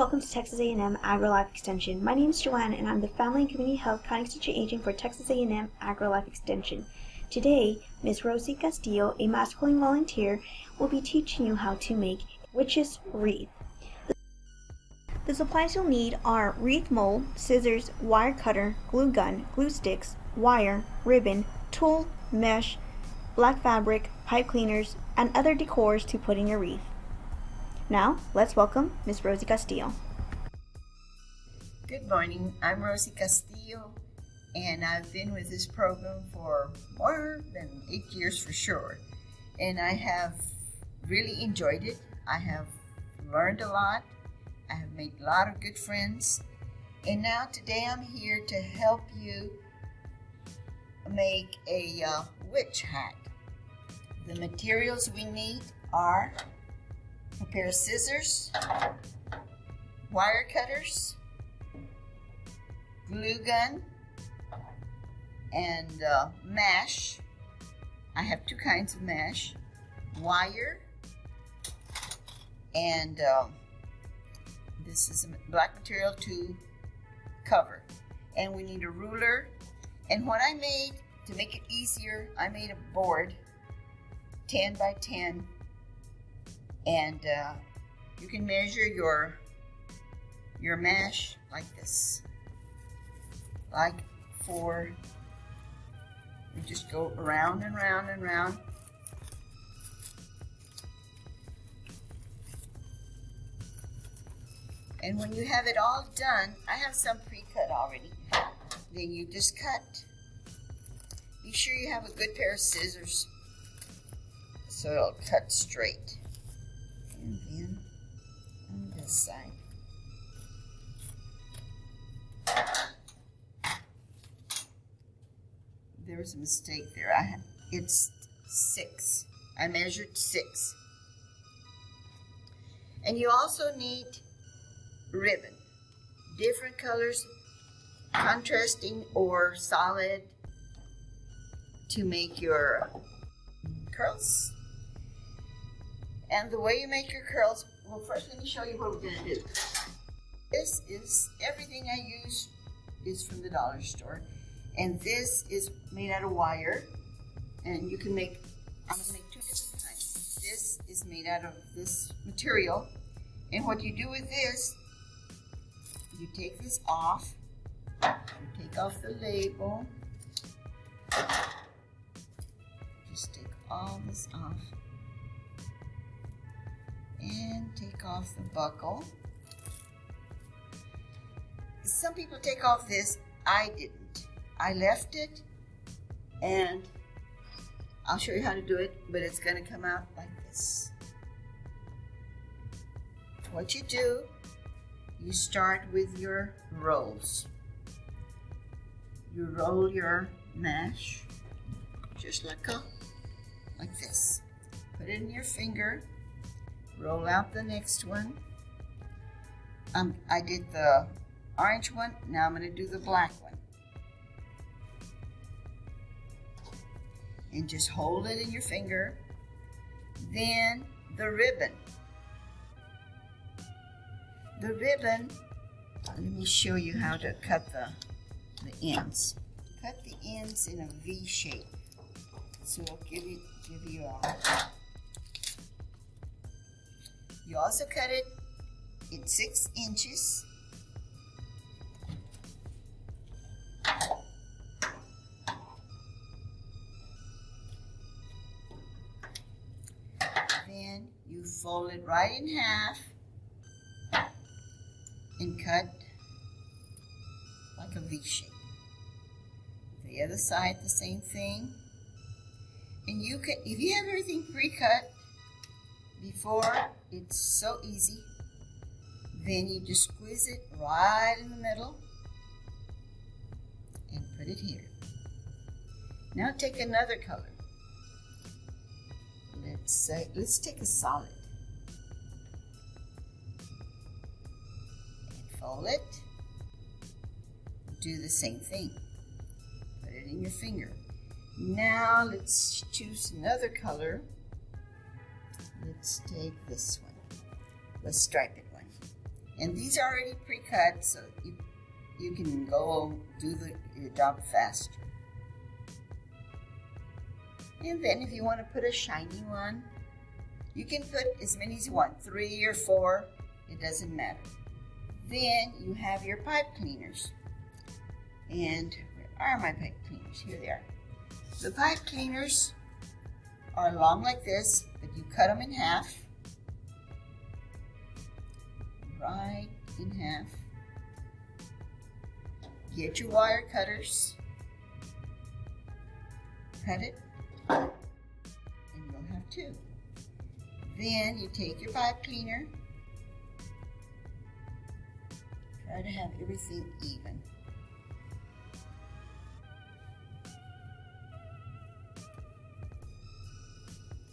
welcome to Texas A&M AgriLife Extension. My name is Joanne and I'm the Family and Community Health County Extension Agent for Texas A&M AgriLife Extension. Today, Ms. Rosie Castillo, a masculine volunteer, will be teaching you how to make witch's wreath. The supplies you'll need are wreath mold, scissors, wire cutter, glue gun, glue sticks, wire, ribbon, tulle, mesh, black fabric, pipe cleaners, and other decors to put in your wreath. Now, let's welcome Ms. Rosie Castillo. Good morning, I'm Rosie Castillo, and I've been with this program for more than 8 years for sure. And I have really enjoyed it. I have learned a lot. I have made a lot of good friends. And now today I'm here to help you make a witch hat. The materials we need are a pair of scissors, wire cutters, glue gun, and mash. I have two kinds of mash, wire, and this is a black material to cover. And we need a ruler. And what I made, to make it easier, I made a board, 10 by 10. And you can measure your mash like this. You just go around and round and round. And when you have it all done, I have some pre-cut already. Then you just cut. Be sure you have a good pair of scissors so it'll cut straight. And then on this side. There was a mistake there. It's 6. I measured 6. And you also need ribbon. Different colors, contrasting or solid, to make your curls. And the way you make your curls, well, first let me show you what we're going to do. This is, everything I use is from the dollar store. And this is made out of wire. And you can make, I'm going to make 2 different kinds. This is made out of this material. And what you do with this, you take this off. You take off the label. Just take all this off. And take off the buckle. Some people take off this. I didn't. I left it, and I'll show you how to do it, but it's going to come out like this. What you do, you start with your rolls. You roll your mash just like this. Put it in your finger. Roll out the next one. I did the orange one. Now I'm going to do the black one. And just hold it in your finger. Then the ribbon. The ribbon, let me show you how to cut the ends. Cut the ends in a V shape. So it'll give you You also cut it in 6 inches. Then you fold it right in half and cut like a V shape. The other side, the same thing. And you can, if you have everything pre-cut before, it's so easy. Then you just squeeze it right in the middle and put it here. Now take another color. Let's take a solid. And fold it. Do the same thing. Put it in your finger. Now let's choose another color. Let's take this one. The striped one. And these are already pre-cut, so you can go do your job faster. And then if you want to put a shiny one, you can put as many as you want, 3 or 4, it doesn't matter. Then you have your pipe cleaners. And where are my pipe cleaners? Here they are. The pipe cleaners are long like this, but you cut them in half. Right in half. Get your wire cutters. Cut it. And you'll have 2. Then you take your pipe cleaner. Try to have everything even.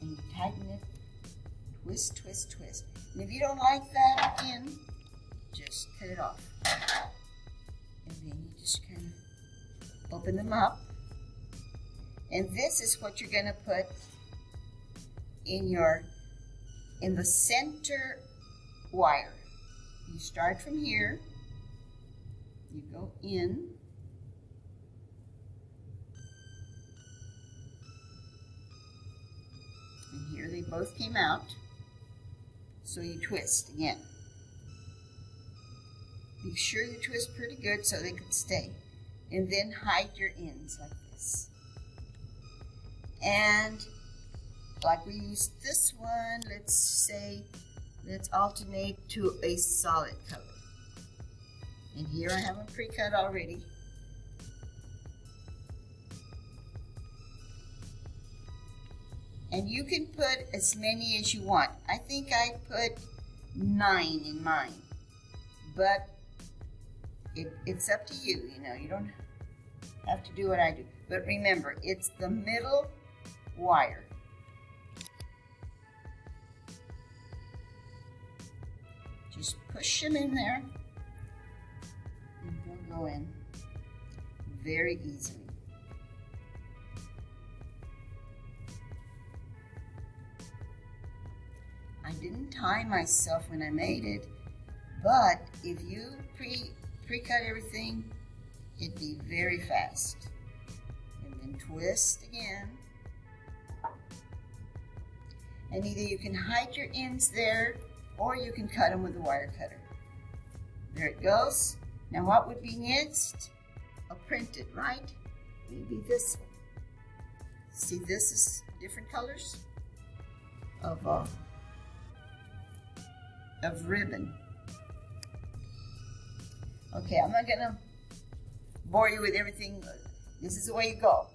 And you tighten it. Twist, twist, twist. And if you don't like that again, just cut it off. And then you just kind of open them up. And this is what you're going to put in the center wire. You start from here. You go in. And here they both came out. So you twist again. Be sure you twist pretty good so they can stay. And then hide your ends like this. And like we used this one, let's alternate to a solid color. And here I have them pre-cut already. And you can put as many as you want. I think I put 9 in mine. But it's up to you, you don't have to do what I do. But remember, it's the middle wire. Just push them in there and they'll go in very easily. I didn't time myself when I made it, but if you pre-cut everything, it'd be very fast. And then twist again. And either you can hide your ends there, or you can cut them with a wire cutter. There it goes. Now what would be next? A printed, right? Maybe this one. See, this is different colors of ribbon. Okay, I'm not gonna bore you with everything. This is the way you go.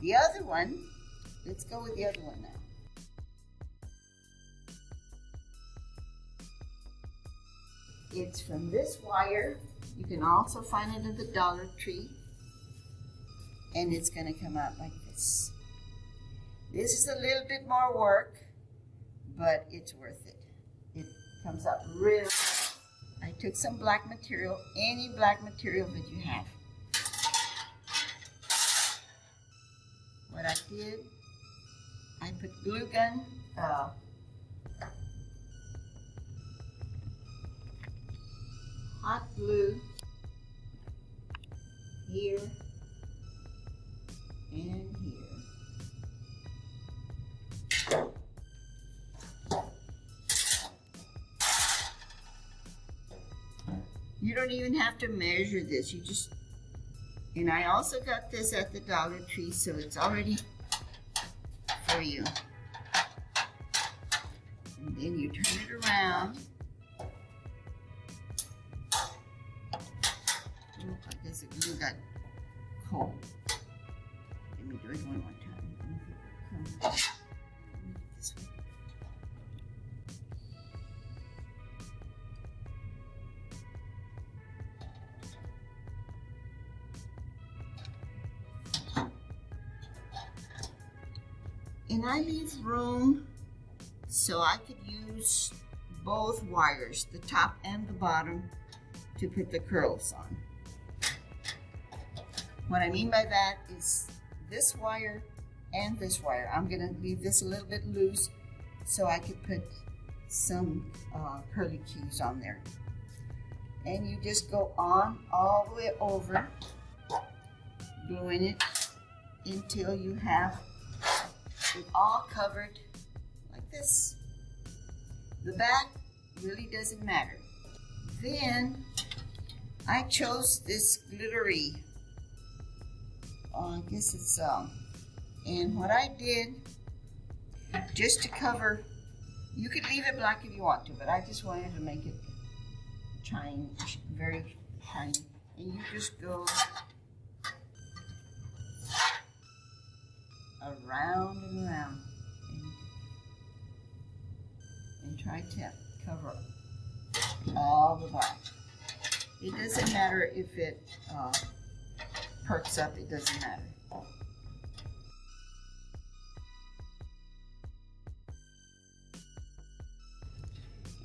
The other one, let's go with the other one now. It's from this wire. You can also find it at the Dollar Tree. And it's gonna come out like this. This is a little bit more work, but it's worth it. It comes out real. I took some black material, any black material that you have. What I did, I put glue gun, hot glue here and here. You don't even have to measure this. You just, and I also got this at the Dollar Tree, so it's already for you. And then you turn it around. Oh, I guess the glue got cold. Let me do it one more time. This way. And I leave room so I could use both wires, the top and the bottom, to put the curls on. What I mean by that is this wire and this wire. I'm gonna leave this a little bit loose so I could put some curly cues on there. and you just go on all the way over, gluing it until you have it all covered like this. The back really doesn't matter. Then I chose this glittery, I guess it's and what I did, just to cover, you could leave it black if you want to, but I just wanted to make it shine, very shiny. And you just go around and around and try to cover all the black. It doesn't matter if it perks up, it doesn't matter.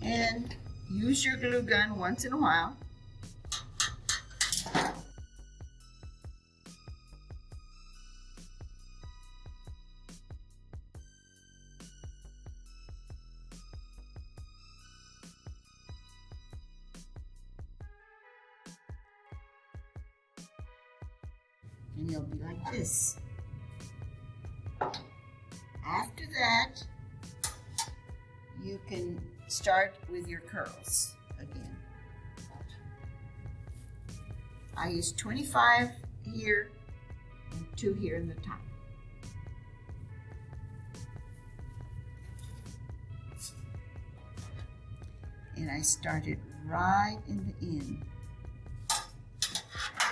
And use your glue gun once in a while. And it'll be like this. After that, you can start with your curls again. I use 25 here and 2 here in the top. And I started right in the end.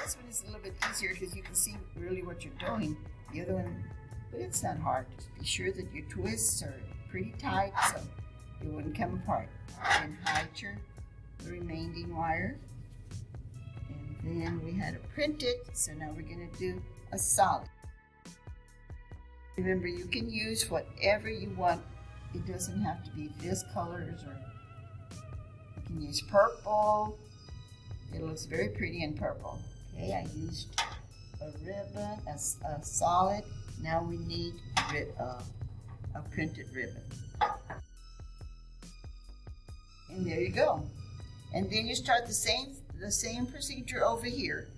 This one is a little bit easier because you can see really what you're doing. The other one, but it's not hard. Just be sure that your twists are pretty tight so it wouldn't come apart. And hide the remaining wire. And then we had to print it, so now we're going to do a solid. Remember, you can use whatever you want. It doesn't have to be this colors, or you can use purple. It looks very pretty in purple. Okay, I used a ribbon, a solid. Now we need a printed ribbon. And there you go. And then you start the same procedure over here,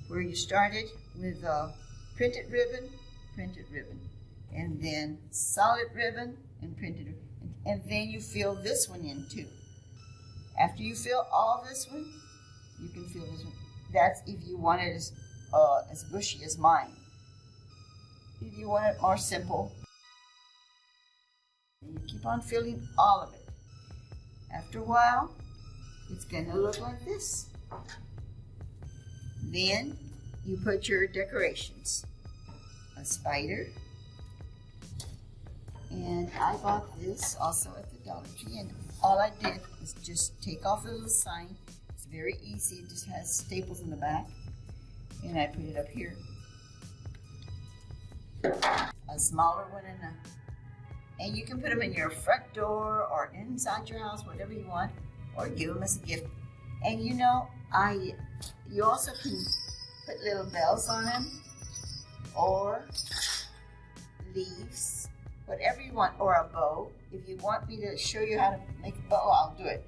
where you started with a printed ribbon, and then solid ribbon and printed ribbon. And then you fill this one in too. After you fill all this one, you can fill this one. That's if you want it as bushy as mine. If you want it more simple, you keep on filling all of it. After a while, it's going to look like this. Then you put your decorations. A spider. And I bought this also at the Dollar Tree. And all I did was just take off the little sign. It's very easy. It just has staples in the back. And I put it up here. A smaller one and you can put them in your front door or inside your house, whatever you want, or give them as a gift. And you know, you also can put little bells on them, or leaves, whatever you want, or a bow. If you want me to show you how to make a bow, I'll do it.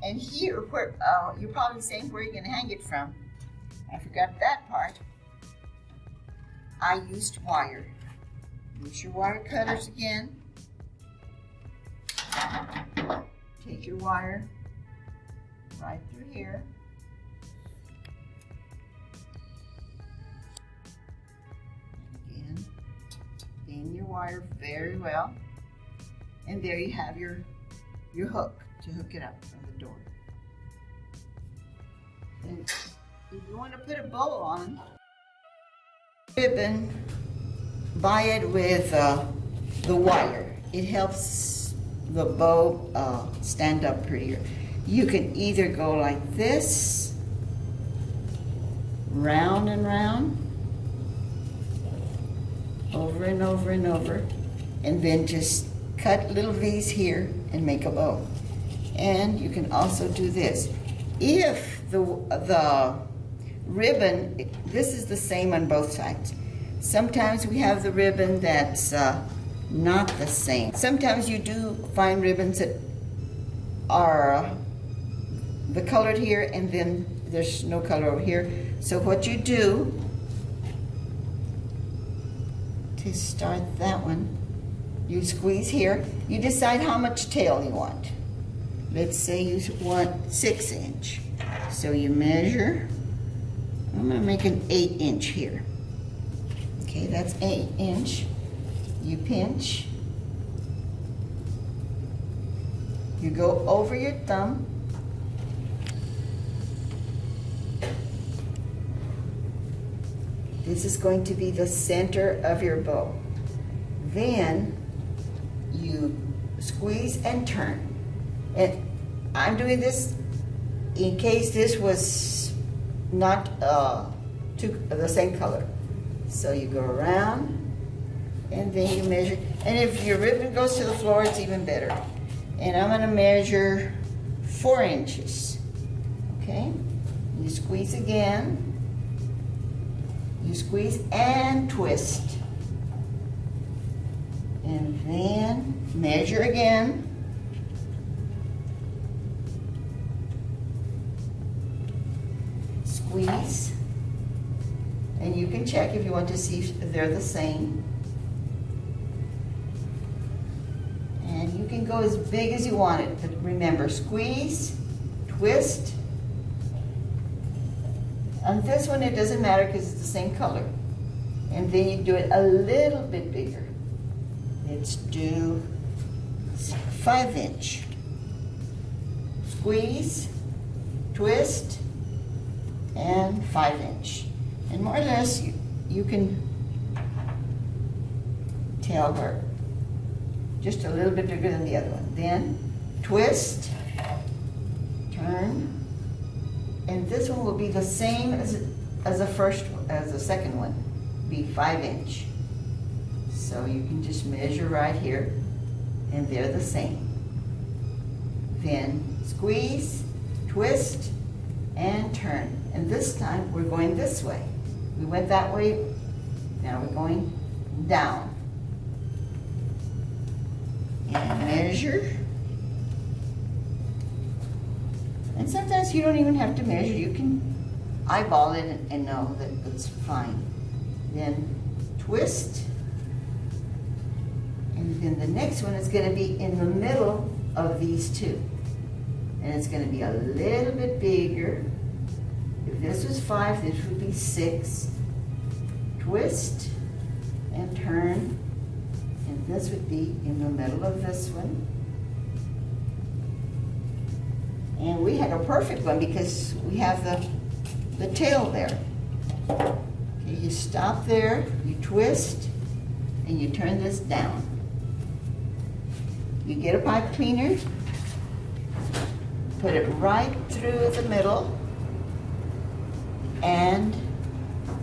And here, where you're probably saying where you're going to hang it from. I forgot that part. I used wire. Use your wire cutters again. Take your wire right through here. And again, bend your wire very well. And there you have your hook to hook it up from the door. And if you want to put a bow on, ribbon, buy it with the wire. It helps the bow stand up prettier. You can either go like this, round and round, over and over and over, and then just cut little V's here and make a bow. And you can also do this. If the ribbon, this is the same on both sides. Sometimes we have the ribbon that's not the same. Sometimes you do find ribbons that are the colored here, and then there's no color over here. So what you do to start that one, you squeeze here. You decide how much tail you want. Let's say you want 6 inch. So you measure. I'm going to make an 8 inch here. Okay, that's 8 inch. You pinch. You go over your thumb. This is going to be the center of your bow. Then you squeeze and turn. And I'm doing this in case this was not the same color. So you go around and then you measure. And if your ribbon goes to the floor, it's even better. And I'm going to measure 4 inches. Okay? You squeeze again. You squeeze and twist. And then measure again. Squeeze. And you can check if you want to see if they're the same. And you can go as big as you want it, but remember, squeeze, twist. On this one, it doesn't matter because it's the same color. And then you do it a little bit bigger. Let's do 5 inch. Squeeze, twist, and 5 inch. And more or less, you can tell where just a little bit bigger than the other one. Then twist, turn, and this one will be the same as the second one, be 5 inch. So you can just measure right here, and they're the same. Then squeeze, twist, and turn. And this time we're going this way. We went that way, now we're going down. And measure. And sometimes you don't even have to measure. You can eyeball it and know that it's fine. Then twist. And then the next one is going to be in the middle of these two. And it's going to be a little bit bigger. If this was 5, this would be 6. Twist and turn. And this would be in the middle of this one. And we had a perfect one because we have the tail there. Okay, you stop there, you twist, and you turn this down. You get a pipe cleaner, put it right through the middle, and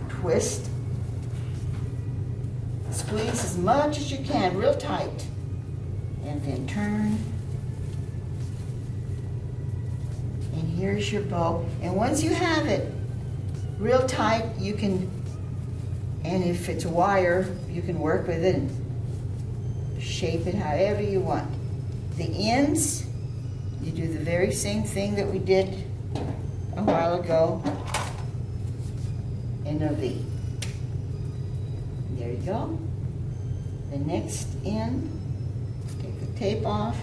twist. Squeeze as much as you can, real tight, and then turn. And here's your bow. And once you have it real tight, you can, and if it's wire, you can work with it and shape it however you want. The ends, you do the very same thing that we did a while ago in a V. There you go. The next end, take the tape off.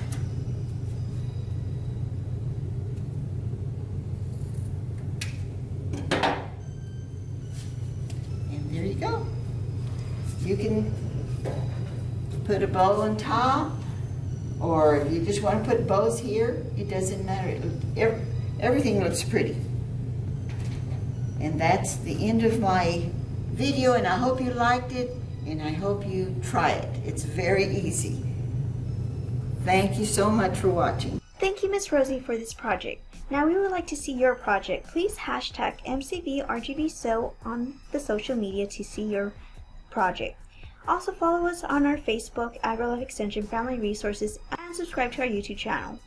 And there you go. You can put a bow on top, or if you just want to put bows here, it doesn't matter. Everything looks pretty. And that's the end of my video, and I hope you liked it, and I hope you try it. It's very easy. Thank you so much for watching. Thank you, Miss Rosie, for this project. Now we would like to see your project. Please hashtag MCVRGBSew on the social media to see your project. Also follow us on our Facebook, AgriLife Extension Family Resources, and subscribe to our YouTube channel.